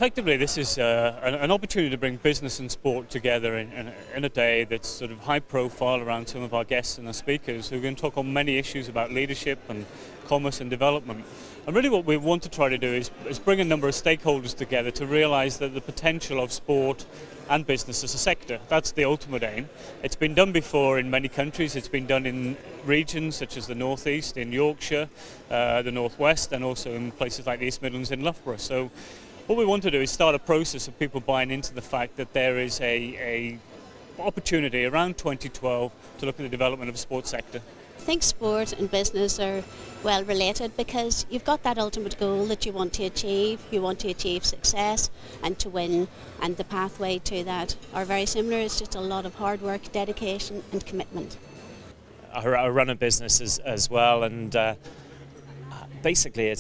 Effectively, this is an opportunity to bring business and sport together in a day that's sort of high profile around some of our guests and our speakers who are going to talk on many issues about leadership and commerce and development. And really what we want to try to do is bring a number of stakeholders together to realise that the potential of sport and business as a sector, that's the ultimate aim. It's been done before in many countries. It's been done in regions such as the North East, in Yorkshire, the North West, and also in places like the East Midlands in Loughborough. So what we want to do is start a process of people buying into the fact that there is a opportunity around 2012 to look at the development of the sports sector. I think sport and business are well related because you've got that ultimate goal that you want to achieve. You want to achieve success and to win, and the pathway to that are very similar. It's just a lot of hard work, dedication and commitment. I run a business as well, and basically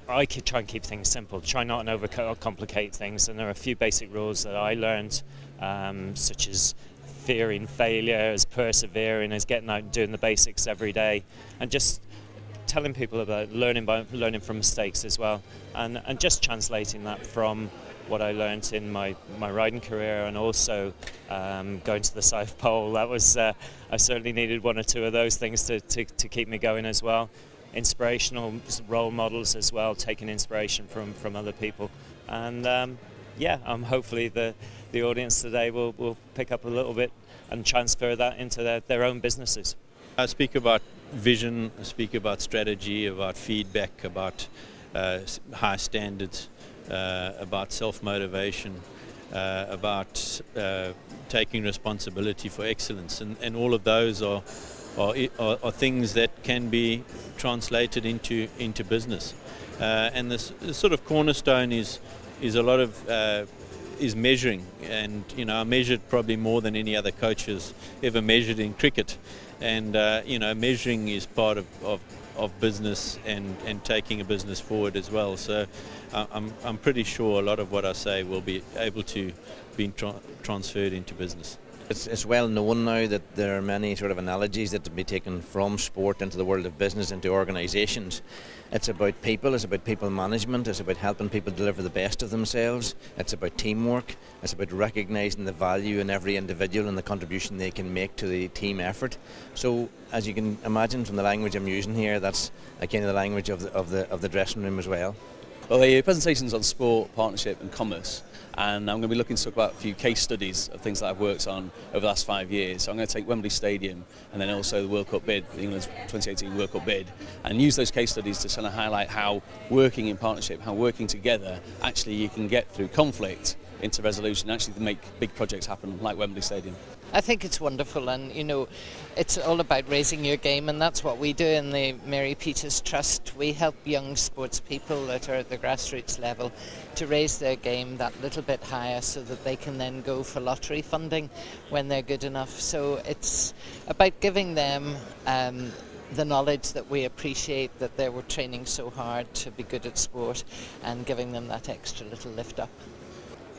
I could try and keep things simple, try not to overcomplicate things, and there are a few basic rules that I learned, such as fearing failure, as persevering, as getting out and doing the basics every day, and just telling people about learning from mistakes as well, and just translating that from what I learned in my riding career, and also going to the South Pole. That was I certainly needed one or two of those things to keep me going as well. Inspirational role models as well, taking inspiration from other people, and yeah, hopefully the audience today will pick up a little bit and transfer that into their own businesses. I speak about vision, I speak about strategy, about feedback, about high standards, about self-motivation, about taking responsibility for excellence, and all of those are things that can be translated into business. And this sort of cornerstone is a lot of is measuring, and I measured probably more than any other coach has ever measured in cricket, and measuring is part of business and taking a business forward as well. So I'm pretty sure a lot of what I say will be able to be transferred into business. It's well known now that there are many sort of analogies that can be taken from sport into the world of business, into organisations. It's about people, it's about people management, it's about helping people deliver the best of themselves, it's about teamwork, it's about recognising the value in every individual and the contribution they can make to the team effort. So as you can imagine from the language I'm using here, that's kind of the language of the dressing room as well. Well, the presentation's on sport, partnership and commerce, and I'm going to be looking to talk about a few case studies of things that I've worked on over the last 5 years. So I'm going to take Wembley Stadium and then also the World Cup bid, England's 2018 World Cup bid, and use those case studies to kind of highlight how working in partnership, how working together, actually you can get through conflict into resolution, actually to make big projects happen like Wembley Stadium. I think it's wonderful, and it's all about raising your game, and that's what we do in the Mary Peters Trust. We help young sports people that are at the grassroots level to raise their game that little bit higher so that they can then go for lottery funding when they're good enough. So it's about giving them the knowledge that we appreciate that they were training so hard to be good at sport, and giving them that extra little lift up.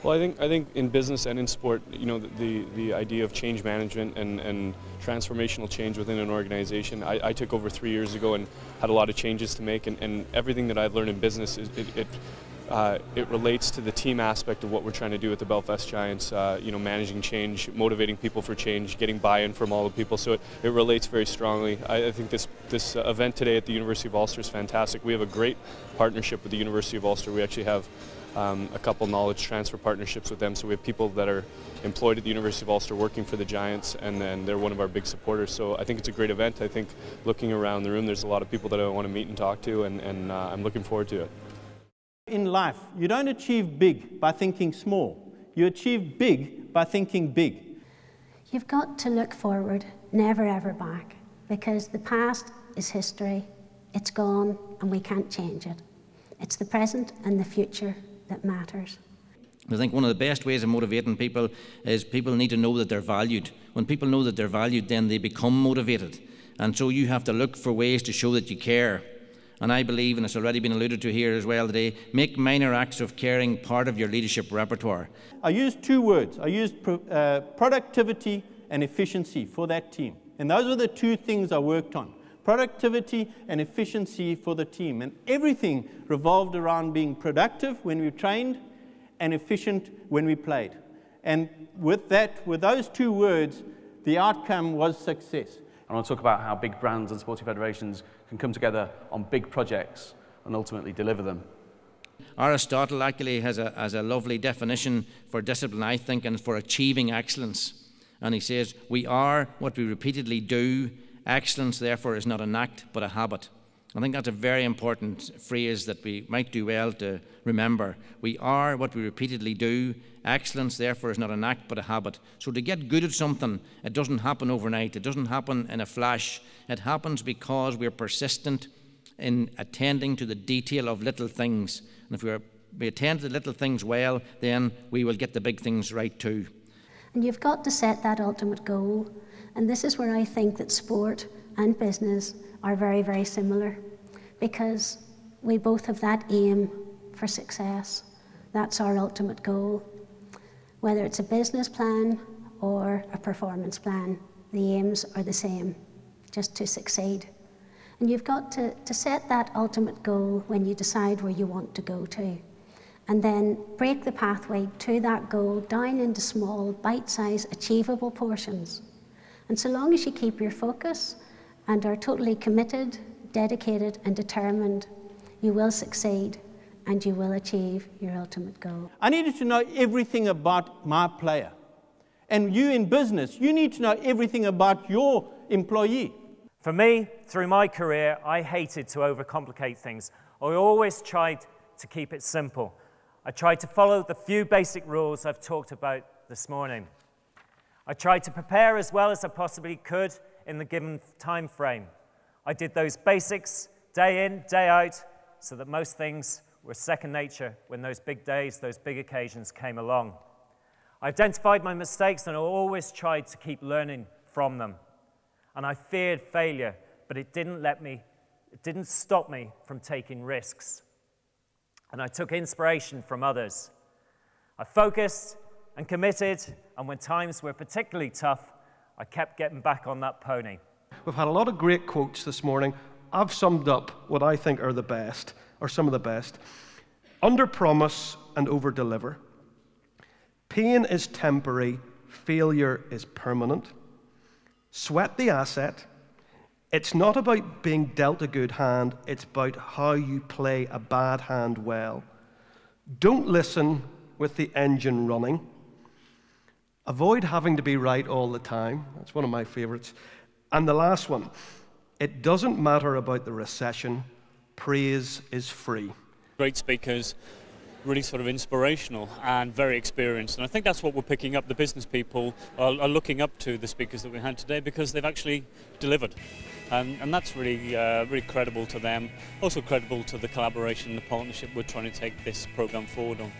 Well, I think in business and in sport, the idea of change management and transformational change within an organization. I took over 3 years ago and had a lot of changes to make, and everything that I've learned in business it relates to the team aspect of what we're trying to do at the Belfast Giants. Managing change, motivating people for change, getting buy-in from all the people. So it relates very strongly. I think this event today at the University of Ulster is fantastic. We have a great partnership with the University of Ulster. We actually have a couple knowledge transfer partnerships with them, so we have people that are employed at the University of Ulster working for the Giants, and then they're one of our big supporters. So I think it's a great event. I think looking around the room, there's a lot of people that I want to meet and talk to, and I'm looking forward to it. In life, you don't achieve big by thinking small. You achieve big by thinking big. You've got to look forward, never ever back, because the past is history. It's gone and we can't change it. It's the present and the future that matters. I think one of the best ways of motivating people is people need to know that they're valued. When people know that they're valued, then they become motivated. And so you have to look for ways to show that you care. And I believe, and it's already been alluded to here as well today, make minor acts of caring part of your leadership repertoire. I used two words. I used productivity and efficiency for that team. And those were the two things I worked on. Productivity and efficiency for the team. And everything revolved around being productive when we trained and efficient when we played. And with those two words, the outcome was success. I want to talk about how big brands and sporting federations can come together on big projects and ultimately deliver them. Aristotle actually has a lovely definition for discipline, I think, and for achieving excellence. And he says, we are what we repeatedly do. Excellence, therefore, is not an act, but a habit. I think that's a very important phrase that we might do well to remember. We are what we repeatedly do. Excellence, therefore, is not an act, but a habit. So to get good at something, it doesn't happen overnight. It doesn't happen in a flash. It happens because we're persistent in attending to the detail of little things. And if we attend to the little things well, then we will get the big things right too. And you've got to set that ultimate goal. And this is where I think that sport and business are very, very similar, because we both have that aim for success. That's our ultimate goal. Whether it's a business plan or a performance plan, the aims are the same, just to succeed. And you've got to set that ultimate goal when you decide where you want to go to, and then break the pathway to that goal down into small, bite-sized, achievable portions. And so long as you keep your focus and are totally committed, dedicated, and determined, you will succeed and you will achieve your ultimate goal. I needed to know everything about my player. And you in business, you need to know everything about your employee. For me, through my career, I hated to overcomplicate things. I always tried to keep it simple. I tried to follow the few basic rules I've talked about this morning. I tried to prepare as well as I possibly could in the given time frame. I did those basics day in, day out, so that most things were second nature when those big days, those big occasions came along. I identified my mistakes and I always tried to keep learning from them. And I feared failure, but it didn't stop me from taking risks. And I took inspiration from others. I focused and committed, and when times were particularly tough, I kept getting back on that pony. We've had a lot of great quotes this morning. I've summed up what I think are the best, or some of the best. Under-promise and over-deliver. Pain is temporary, failure is permanent. Sweat the asset. It's not about being dealt a good hand, it's about how you play a bad hand well. Don't listen with the engine running. Avoid having to be right all the time. That's one of my favorites. And the last one, it doesn't matter about the recession, praise is free. Great speakers, really sort of inspirational and very experienced. And I think that's what we're picking up. The business people are looking up to the speakers that we had today because they've actually delivered. And that's really, really credible to them. Also credible to the collaboration and the partnership we're trying to take this program forward on.